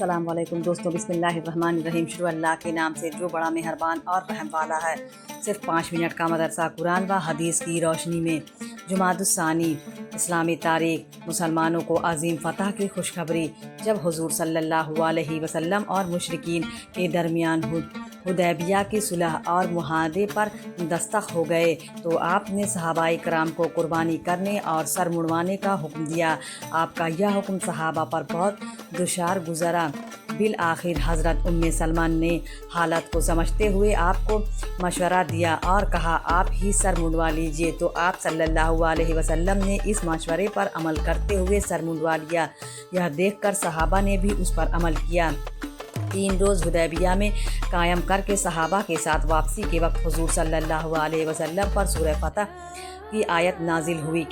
السلام علیکم دوستوں، بسم اللہ الرحمن الرحیم۔ شروع اللہ کے نام سے جو بڑا مہربان اور رحم والا ہے۔ صرف 5 منٹ کا مدرسہ قرآن و حدیث کی روشنی میں جمادی الثانی اسلامی تاریخ مسلمانوں کو عظیم فتح کی خوشخبری۔ جب حضور صلی اللہ علیہ وسلم اور مشرکین کے درمیان حدیبیہ کی صلح اور معاہدے پر دستخط ہو گئے تو آپ نے صحابہ کرام کو قربانی کرنے اور سر منڈوانے کا حکم دیا۔ آپ کا یہ حکم صحابہ پر بہت دشوار گزرا۔ بالآخر حضرت سلمان نے حالت کو سمجھتے ہوئے آپ کو مشورہ دیا اور کہا آپ ہی سر منڈوا لیجیے، تو آپ صلی اللہ علیہ وسلم نے اس مشورے پر عمل کرتے ہوئے سر منڈوا لیا۔ یہ دیکھ کر صحابہ نے بھی اس پر عمل کیا۔ 3 روز حدیبیہ میں قائم کر کے صحابہ کے ساتھ واپسی کے وقت حضور صلی اللہ علیہ وسلم پر سورہ فتح کی آیت نازل ہوئی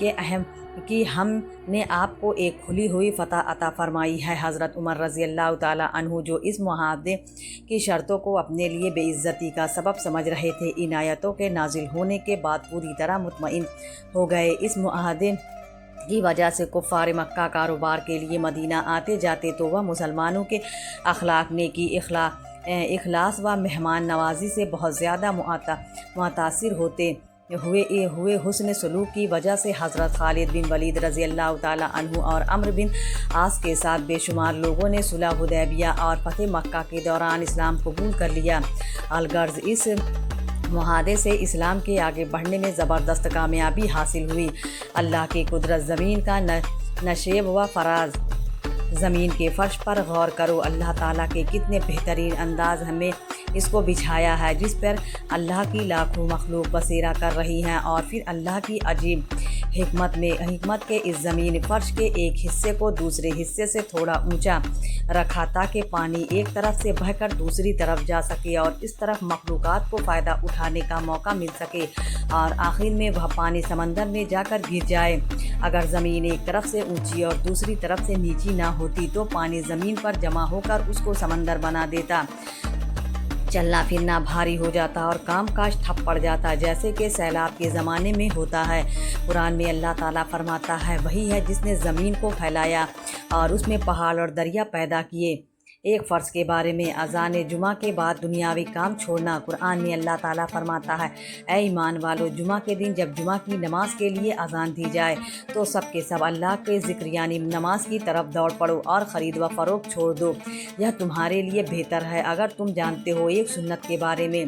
کہ ہم نے آپ کو ایک کھلی ہوئی فتح عطا فرمائی ہے۔ حضرت عمر رضی اللہ تعالیٰ عنہ جو اس معاہدے کی شرطوں کو اپنے لیے بے عزتی کا سبب سمجھ رہے تھے، ان آیتوں کے نازل ہونے کے بعد پوری طرح مطمئن ہو گئے۔ اس معاہدے کی وجہ سے کفار مکہ کاروبار کے لیے مدینہ آتے جاتے تو وہ مسلمانوں کے اخلاق، نیکی، اخلاص و مہمان نوازی سے بہت زیادہ متاثر ہوئے۔ حسن سلوک کی وجہ سے حضرت خالد بن ولید رضی اللہ تعالیٰ عنہ اور عمرو بن عاص کے ساتھ بے شمار لوگوں نے صلح حدیبیہ اور فتح مکہ کے دوران اسلام قبول کر لیا۔ الغرض اس معاہدے سے اسلام کے آگے بڑھنے میں زبردست کامیابی حاصل ہوئی۔ اللہ کی قدرت، زمین کا نشیب و فراز، زمین کے فرش پر غور کرو۔ اللہ تعالیٰ کے کتنے بہترین انداز ہمیں اس کو بچھایا ہے، جس پر اللہ کی لاکھوں مخلوق بسیرا کر رہی ہیں، اور پھر اللہ کی عجیب حکمت کے اس زمین فرش کے ایک حصے کو دوسرے حصے سے تھوڑا اونچا رکھا تاکہ پانی ایک طرف سے بہہ کر دوسری طرف جا سکے اور اس طرف مخلوقات کو فائدہ اٹھانے کا موقع مل سکے، اور آخر میں وہ پانی سمندر میں جا کر گر جائے۔ اگر زمین ایک طرف سے اونچی اور دوسری طرف سے نیچی نہ ہوتی تو پانی زمین پر جمع ہو کر اس کو سمندر بنا دیتا، چلنا پھرنا بھاری ہو جاتا اور کام کاج ٹھپ پڑ جاتا، جیسے کہ سیلاب کے زمانے میں ہوتا ہے۔ قرآن میں اللہ تعالیٰ فرماتا ہے، وہی ہے جس نے زمین کو پھیلایا اور اس میں پہاڑ اور دریا پیدا کیے۔ ایک فرض کے بارے میں اذان جمعہ کے بعد دنیاوی کام چھوڑنا۔ قرآن میں اللہ تعالیٰ فرماتا ہے، اے ایمان والو، جمعہ کے دن جب جمعہ کی نماز کے لیے اذان دی جائے تو سب کے سب اللہ کے ذکر یعنی نماز کی طرف دوڑ پڑو اور خرید و فروخت چھوڑ دو، یہ تمہارے لیے بہتر ہے اگر تم جانتے ہو۔ ایک سنت کے بارے میں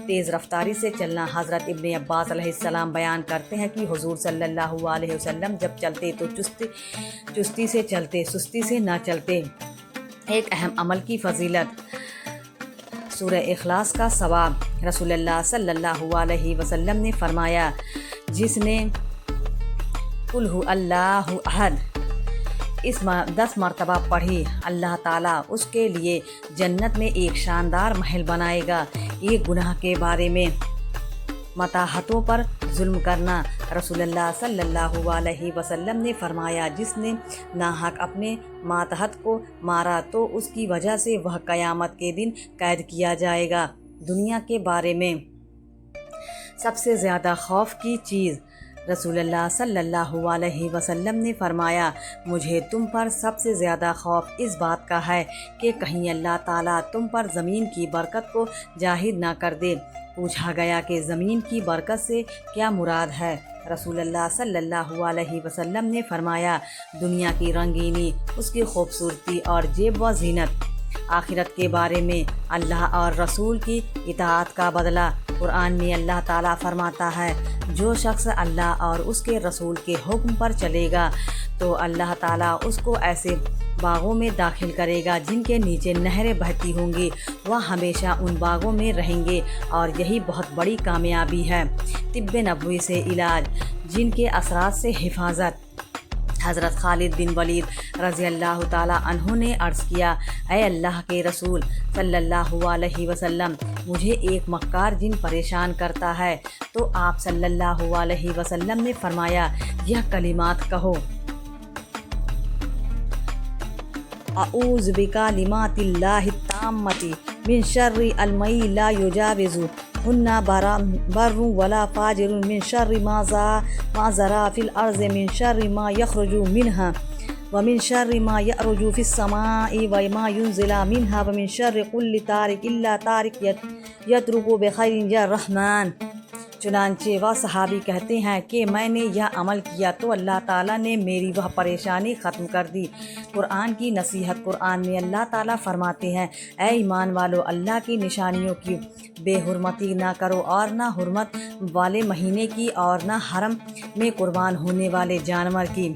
تیز رفتاری سے چلنا۔ حضرت ابن عباس علیہ السلام بیان کرتے ہیں کہ حضور صلی اللہ علیہ وسلم جب چلتے تو چستی سے چلتے، سستی سے نہ چلتے۔ ایک اہم عمل کی فضیلت، سورہ اخلاص کا ثواب۔ رسول اللہ صلی اللہ علیہ وسلم نے فرمایا، جس نے قل هو اللہ احد 10 مرتبہ پڑھی، اللہ تعالیٰ اس کے لیے جنت میں ایک شاندار محل بنائے گا۔ ایک گناہ کے بارے میں ماتحتوں پر ظلم کرنا۔ رسول اللہ صلی اللہ علیہ وسلم نے فرمایا، جس نے ناحق اپنے ماتحت کو مارا تو اس کی وجہ سے وہ قیامت کے دن قید کیا جائے گا۔ دنیا کے بارے میں سب سے زیادہ خوف کی چیز۔ رسول اللہ صلی اللہ علیہ وسلم نے فرمایا، مجھے تم پر سب سے زیادہ خوف اس بات کا ہے کہ کہیں اللہ تعالیٰ تم پر زمین کی برکت کو ظاہر نہ کر دے۔ پوچھا گیا کہ زمین کی برکت سے کیا مراد ہے؟ رسول اللہ صلی اللہ علیہ وسلم نے فرمایا، دنیا کی رنگینی، اس کی خوبصورتی اور جیب و زینت۔ آخرت کے بارے میں اللہ اور رسول کی اطاعت کا بدلہ۔ قرآن میں اللہ تعالیٰ فرماتا ہے، جو شخص اللہ اور اس کے رسول کے حکم پر چلے گا تو اللہ تعالیٰ اس کو ایسے باغوں میں داخل کرے گا جن کے نیچے نہریں بہتی ہوں گی، وہ ہمیشہ ان باغوں میں رہیں گے، اور یہی بہت بڑی کامیابی ہے۔ طب نبوی سے علاج، جن کے اثرات سے حفاظت۔ حضرت خالد بن ولید رضی اللہ تعالیٰ عنہ نے عرض کیا، اے اللہ کے رسول صلی اللہ علیہ وسلم، مجھے ایک مکار جن پریشان کرتا ہے، تو آپ صلی اللہ علیہ وسلم نے فرمایا، یہ کلمات کہو، اعوذ بکلمات اللہ التامۃ من شر الماء لا یجاوز ہن بر ولا فاجر من شر ما زرع فی الارض من شر ما یخرج منها ومن شر ما يعرج في السماء وما ينزل منها ومن شر كل طارق إلا طارق يطرق بخير يا رحمن۔ چنانچہ وہ صحابی کہتے ہیں کہ میں نے یہ عمل کیا تو اللہ تعالیٰ نے میری وہ پریشانی ختم کر دی۔ قرآن کی نصیحت۔ قرآن میں اللہ تعالیٰ فرماتے ہیں، اے ایمان والو، اللہ کی نشانیوں کی بے حرمتی نہ کرو، اور نہ حرمت والے مہینے کی، اور نہ حرم میں قربان ہونے والے جانور کی،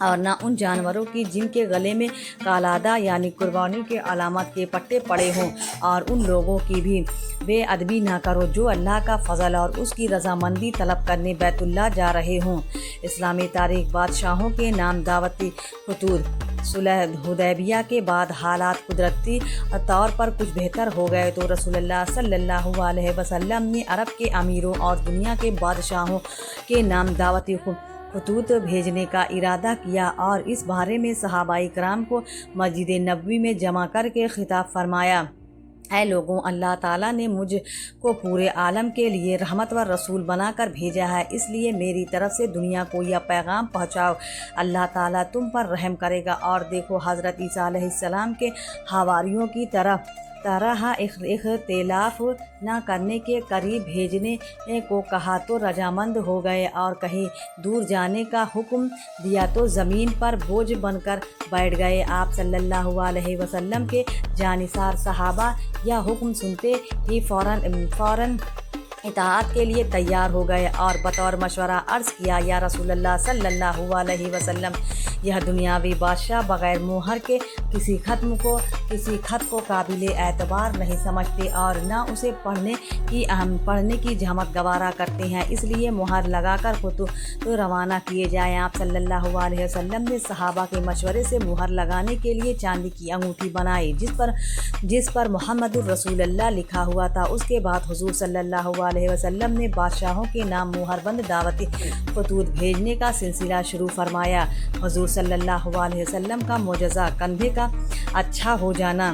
اور نہ ان جانوروں کی جن کے گلے میں کالادہ یعنی قربانی کے علامت کے پٹے پڑے ہوں، اور ان لوگوں کی بھی بے ادبی نہ کرو جو اللہ کا فضل اور اس کی رضامندی طلب کرنے بیت اللہ جا رہے ہوں۔ اسلامی تاریخ۔ بادشاہوں کے نام دعوتی خطوط۔ صلح حدیبیہ کے بعد حالات قدرتی طور پر کچھ بہتر ہو گئے تو رسول اللہ صلی اللہ علیہ وسلم نے عرب کے امیروں اور دنیا کے بادشاہوں کے نام دعوتی خطوط بھیجنے کا ارادہ کیا، اور اس بارے میں صحابہ کرام کو مسجد نبوی میں جمع کر کے خطاب فرمایا، اے لوگوں، اللہ تعالیٰ نے مجھ کو پورے عالم کے لیے رحمت و رسول بنا کر بھیجا ہے، اس لیے میری طرف سے دنیا کو یہ پیغام پہنچاؤ، اللہ تعالیٰ تم پر رحم کرے گا۔ اور دیکھو، حضرت عیسیٰ علیہ السلام کے حواریوں کی طرح اختلاف نہ کرنے کے قریب بھیجنے کو کہا تو رضامند ہو گئے، اور کہیں دور جانے کا حکم دیا تو زمین پر بوجھ بن کر بیٹھ گئے۔ آپ صلی اللہ علیہ وسلم کے جانثار صحابہ یہ حکم سنتے ہی فوراً اطاعت کے لیے تیار ہو گئے، اور بطور مشورہ عرض کیا، یا رسول اللہ صلی اللہ علیہ وسلم، یہ دنیاوی بادشاہ بغیر مہر کے کسی خط کو قابل اعتبار نہیں سمجھتے، اور نہ اسے پڑھنے کی جہمت گوارا کرتے ہیں، اس لیے مہر لگا کر خطوط روانہ کیے جائیں۔ آپ صلی اللہ علیہ وسلم نے صحابہ کے مشورے سے مہر لگانے کے لیے چاندی کی انگوٹھی بنائی جس پر محمد الرسول اللہ لکھا ہوا تھا۔ اس کے بعد حضور صلی اللہ علیہ وسلم نے بادشاہوں کے نام مہر بند دعوتی خطوط بھیجنے کا سلسلہ شروع فرمایا۔ حضور صلی اللہ علیہ وسلم کا معجزہ، کندھے کا اچھا ہو جانا۔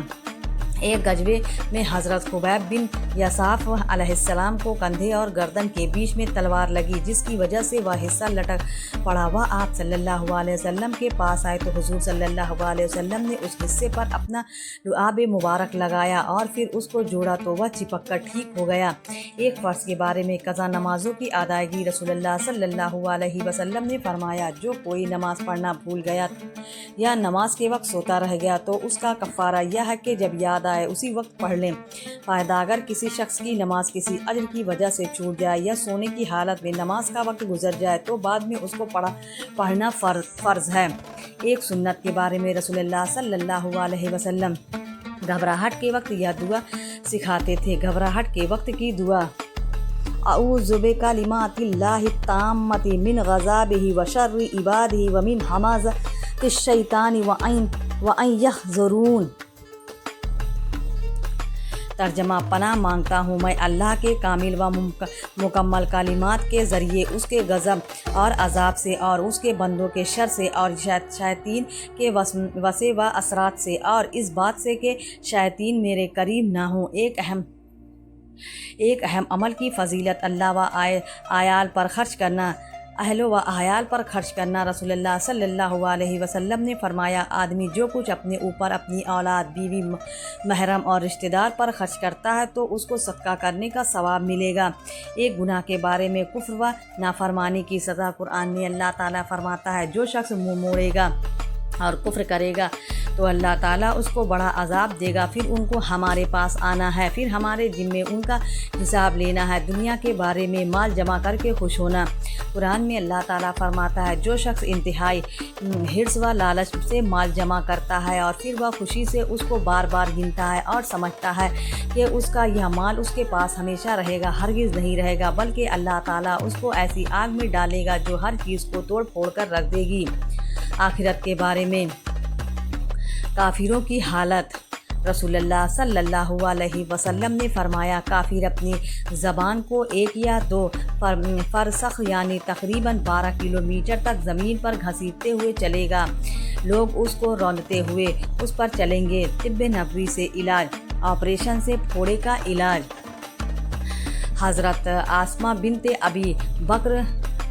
ایک غزوے میں حضرت خبیب بن یصاف علیہ السلام کو کندھے اور گردن کے بیچ میں تلوار لگی، جس کی وجہ سے وہ حصہ لٹک پڑا۔ وہ آپ صلی اللہ علیہ وسلم کے پاس آئے تو حضور صلی اللہ علیہ وسلم نے اس حصے پر اپنا لعاب مبارک لگایا، اور پھر اس کو جوڑا تو وہ چپک کر ٹھیک ہو گیا۔ ایک فرض کے بارے میں قضا نمازوں کی ادائیگی۔ رسول اللہ صلی اللہ علیہ وسلم نے فرمایا، جو کوئی نماز پڑھنا بھول گیا یا نماز کے وقت سوتا رہ گیا تو اس کا کفارہ یہ ہے کہ جب یاد آئے اسی وقت پڑھ لیں۔ فائدہ، اگر کسی شخص کی نماز کسی عذر کی وجہ سے چھوٹ جائے یا سونے کی حالت میں نماز کا وقت گزر جائے تو بعد میں اس کو پڑھنا فرض ہے۔ ایک سنت کے بارے میں رسول اللہ صلی اللہ علیہ وسلم گھبراہٹ کے وقت یہ دعا سکھاتے تھے۔ گھبراہٹ کے وقت کی دعا: اعوذ بکلمات اللہ التامۃ من غضبہ وشر عبادہ ومن ہمزات الشیطان وان یحضرون۔ ترجمہ: پناہ مانگتا ہوں میں اللہ کے کامل و مکمل کلمات کے ذریعے اس کے غضب اور عذاب سے، اور اس کے بندوں کے شر سے، اور شیاطین کے وسوسے و اثرات سے، اور اس بات سے کہ شیاطین میرے قریب نہ ہوں۔ ایک اہم عمل کی فضیلت: اللہ و عیال پر خرچ کرنا۔ اہل و عیال پر خرچ کرنا۔ رسول اللہ صلی اللہ علیہ وسلم نے فرمایا، آدمی جو کچھ اپنے اوپر، اپنی اولاد، بیوی، محرم اور رشتہ دار پر خرچ کرتا ہے تو اس کو صدقہ کرنے کا ثواب ملے گا۔ ایک گناہ کے بارے میں کفر و نافرمانی کی سزا۔ قرآن میں اللہ تعالیٰ فرماتا ہے، جو شخص منہ موڑے گا اور کفر کرے گا تو اللہ تعالیٰ اس کو بڑا عذاب دے گا، پھر ان کو ہمارے پاس آنا ہے، پھر ہمارے ذمے ان کا حساب لینا ہے۔ دنیا کے بارے میں مال جمع کر کے خوش ہونا۔ قرآن میں اللہ تعالیٰ فرماتا ہے، جو شخص انتہائی حرص و لالچ سے مال جمع کرتا ہے اور پھر وہ خوشی سے اس کو بار بار گنتا ہے اور سمجھتا ہے کہ اس کا یہ مال اس کے پاس ہمیشہ رہے گا، ہرگز نہیں رہے گا، بلکہ اللہ تعالیٰ اس کو ایسی آگ میں ڈالے گا جو ہر چیز کو توڑ پھوڑ کر رکھ دے گی۔ آخرت کے بارے میں کافروں کی حالت۔ رسول اللہ صلی اللہ علیہ وسلم نے فرمایا، کافر اپنی زبان کو 1 یا 2 فرسخ یعنی تقریباً 12 کلومیٹر تک زمین پر گھسیٹتے ہوئے چلے گا۔ لوگ اس کو روندتے ہوئے اس پر چلیں گے۔ طب نبوی سے علاج۔ آپریشن سے پھوڑے کا علاج۔ حضرت آسمہ بنت ابی بکر